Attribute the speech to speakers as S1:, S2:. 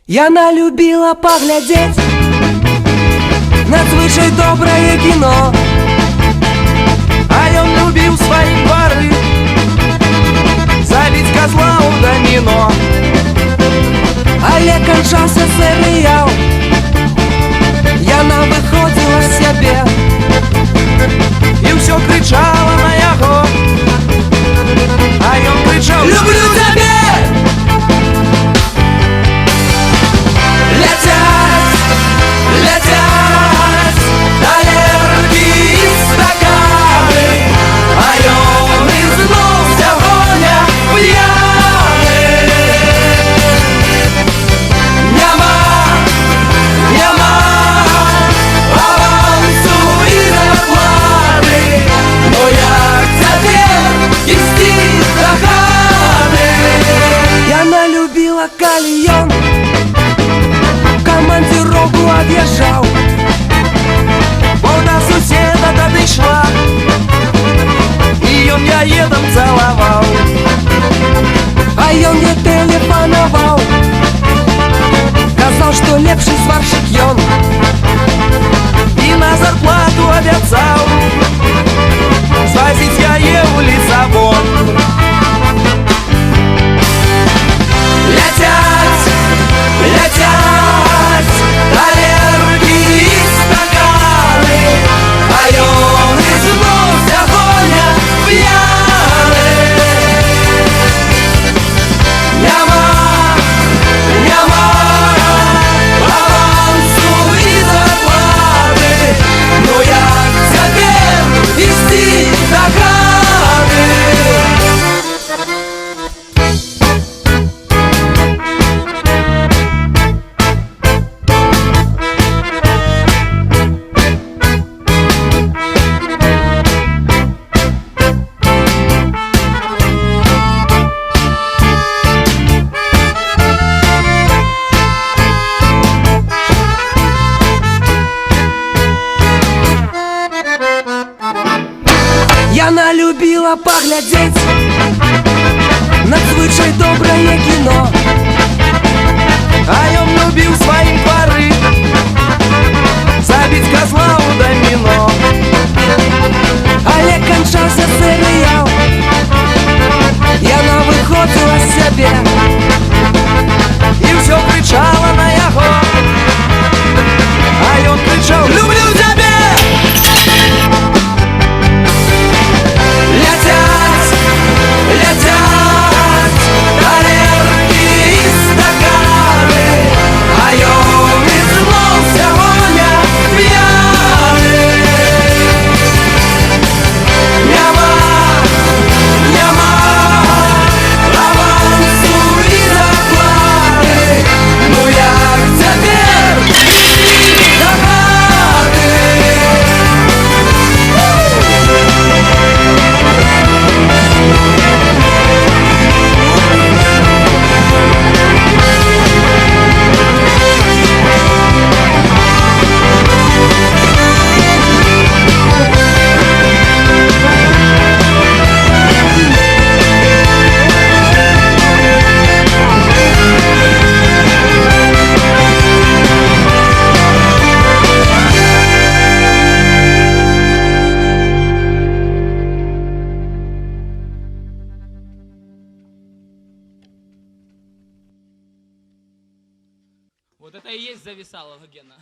S1: Яна любила поглядеть надзвычай доброе кино, а ён любіў сваі двары, забіць козла ў даміно. Але канчаўся серыял, яна выходзіла з сябе і ўсё крычала на яго, а ён крычаў: люблю цябе! Калі ён камандзіроўку ад'язджаў, бо да суседа падышла, і ён яе там цалаваў, а ён не тэлефанаваў, казаў, што лепшы сваршчык ён, і на зарплату абяцаў звазіць яе ў Лісабон. Летять талеркі і стаканы, а ён ізноў сягоння п'яны. Няма авансу і зарплаты, ну як цяпер ісці да хаты? Яна любила поглядеть надзвычай доброе кино, а ён любіў сваі двары, забіць козла ў даміно. Але канчаўся серыял, яна выходзіла з сябе і ўсё крычала на яго, а ён крычаў: люблю цябе!
S2: Вот это и есть Зависалова, Гена.